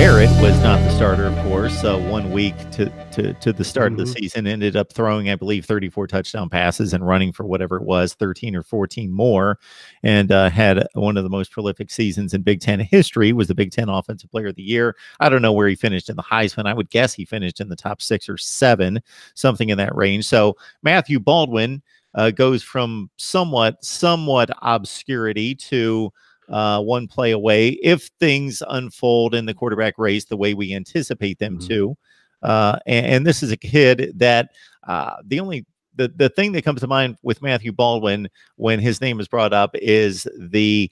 Barrett was not the starter, of course. 1 week to the start of the season, ended up throwing, I believe, 34 touchdown passes and running for whatever it was, 13 or 14 more, and had one of the most prolific seasons in Big Ten history. Was the Big Ten Offensive Player of the Year. I don't know where he finished in the Heisman. I would guess he finished in the top 6 or 7, something in that range. So Matthew Baldwin goes from somewhat obscurity to one play away if things unfold in the quarterback race the way we anticipate them to. And this is a kid that the thing that comes to mind with Matthew Baldwin when his name is brought up is the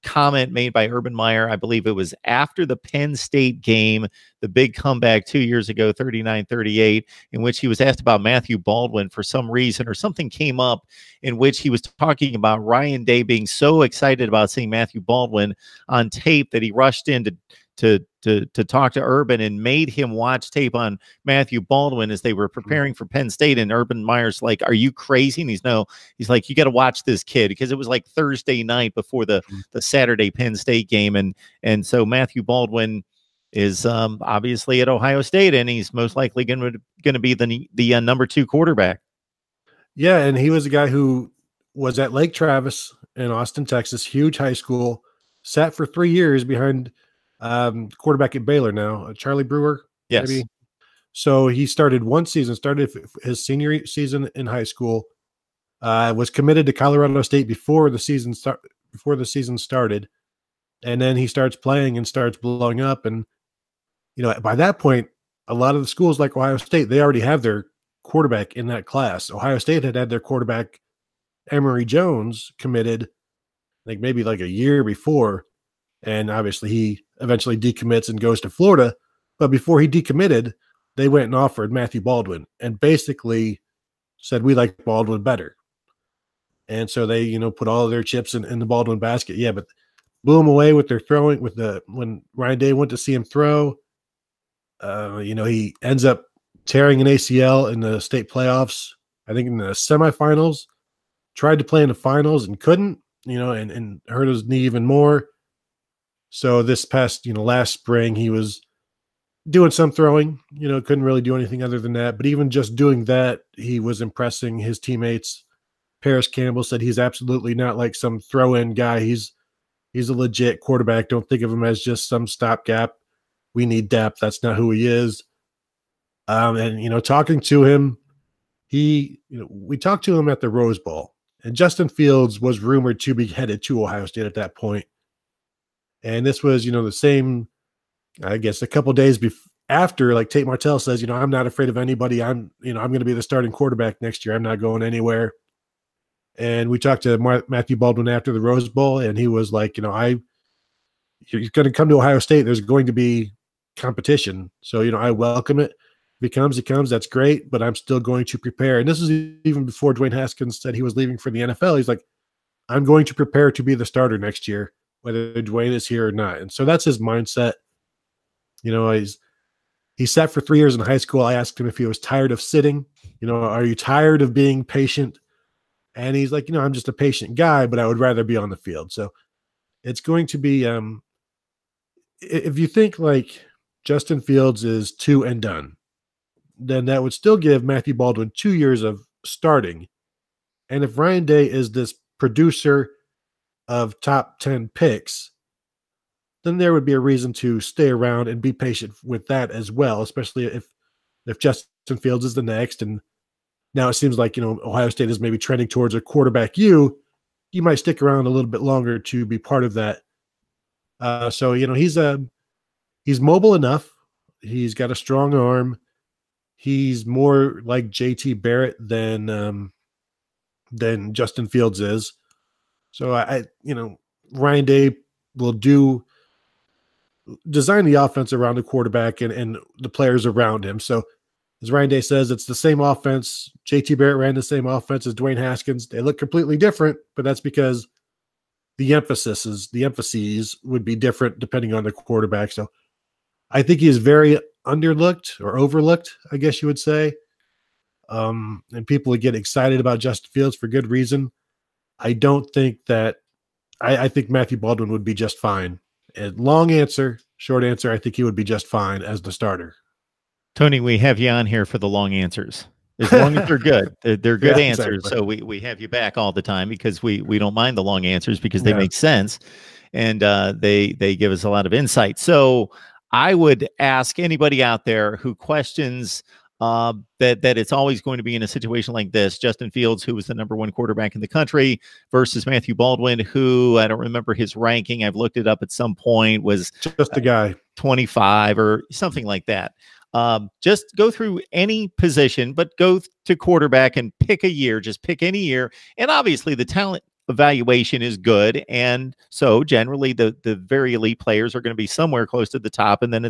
comment made by Urban Meyer. I believe it was after the Penn State game, the big comeback 2 years ago, 39-38, in which he was asked about Matthew Baldwin for some reason, or something came up in which he was talking about Ryan Day being so excited about seeing Matthew Baldwin on tape that he rushed in to talk to Urban and made him watch tape on Matthew Baldwin as they were preparing for Penn State. And Urban Meyer's like, "Are you crazy?" And he's like, "You got to watch this kid," because it was like Thursday night before the Saturday Penn State game. And so Matthew Baldwin is obviously at Ohio State, and he's most likely going to be the number 2 quarterback. Yeah, and he was a guy who was at Lake Travis in Austin, Texas, huge high school, sat for 3 years behind quarterback at Baylor now, Charlie Brewer. Yes. Maybe. So he started one season, started his senior season in high school, was committed to Colorado State before the season started. And then he starts playing and starts blowing up. And, by that point, a lot of the schools like Ohio State, they already have their quarterback in that class. Ohio State had their quarterback, Emory Jones, committed maybe a year before. And obviously he eventually decommits and goes to Florida. But before he decommitted, they went and offered Matthew Baldwin and basically said, "We like Baldwin better." And so they, put all of their chips in the Baldwin basket. Yeah, but blew him away with their throwing when Ryan Day went to see him throw. He ends up tearing an ACL in the state playoffs, I think in the semifinals, tried to play in the finals and couldn't, and hurt his knee even more. So this past, last spring, he was doing some throwing, couldn't really do anything other than that. But even just doing that, he was impressing his teammates. Paris Campbell said he's absolutely not like some throw-in guy. He's a legit quarterback. Don't think of him as just some stopgap. We need depth. That's not who he is. And, talking to him, we talked to him at the Rose Bowl, and Justin Fields was rumored to be headed to Ohio State at that point. And this was, the same, I guess, a couple days after, Tate Martell says, "I'm not afraid of anybody. I'm going to be the starting quarterback next year. I'm not going anywhere." And we talked to Matthew Baldwin after the Rose Bowl, and he was like, "You're going to come to Ohio State. There's going to be competition. So, I welcome it. If he comes, that's great, but I'm still going to prepare." And this is even before Dwayne Haskins said he was leaving for the NFL. He's like, "I'm going to prepare to be the starter next year, whether Dwayne is here or not." And so that's his mindset. He sat for 3 years in high school. I asked him if he was tired of sitting. Are you tired of being patient? And he's like, "I'm just a patient guy, but I would rather be on the field." So it's going to be, if you think Justin Fields is 2 and done, then that would still give Matthew Baldwin 2 years of starting. And if Ryan Day is this producer of top 10 picks, then there would be a reason to stay around and be patient with that as well, especially if Justin Fields is the next. And now it seems like, Ohio State is maybe trending towards a quarterback you might stick around a little bit longer to be part of that. So, he's mobile enough. He's got a strong arm. He's more like JT Barrett than Justin Fields is. So Ryan Day will design the offense around the quarterback and the players around him. So as Ryan Day says, it's the same offense. JT Barrett ran the same offense as Dwayne Haskins. They look completely different, but that's because the emphases would be different depending on the quarterback. So I think he is very underlooked or overlooked, I guess you would say. And people would get excited about Justin Fields for good reason. I don't think that I think Matthew Baldwin would be just fine Long answer, short answer, I think he would be just fine as the starter. Tony, we have you on here for the long answers. As long as they're good, they're good Yeah, answers. exactly. So we have you back all the time because we don't mind the long answers because they Yeah. make sense, and they give us a lot of insight. So I would ask anybody out there who questions that it's always going to be in a situation like this. Justin Fields, who was the #1 quarterback in the country, versus Matthew Baldwin, who I don't remember his ranking. I've looked it up at some point. Was Just a guy. 25 or something like that. Just go through any position, but go to quarterback and pick a year. Just pick any year. And obviously, the talent evaluation is good. And so generally, the very elite players are going to be somewhere close to the top. And then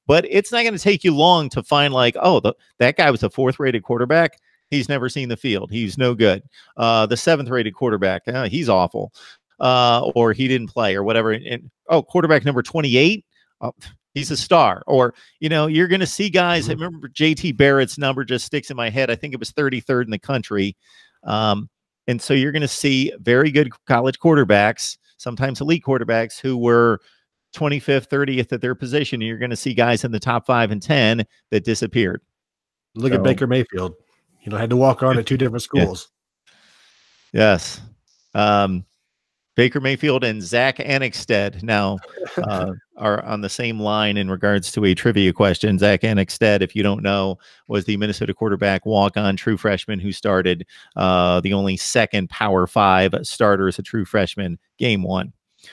but it's not going to take you long to find like, oh, that guy was a 4th rated quarterback. He's never seen the field. He's no good. The 7th rated quarterback, he's awful. Or he didn't play or whatever. And quarterback number 28. He's a star. Or, you're going to see guys. I remember JT Barrett's number just sticks in my head. I think it was 33rd in the country. And so you're going to see very good college quarterbacks, sometimes elite quarterbacks, who were 25th, 30th at their position. And you're going to see guys in the top 5 and 10 that disappeared. Look at Baker Mayfield. Had to walk on at 2 different schools. Yes. Baker Mayfield and Zach Annexstad now are on the same line in regards to a trivia question. Zach Annexstad, if you don't know, was the Minnesota quarterback walk-on true freshman who started the only second Power 5 starter as a true freshman game 1.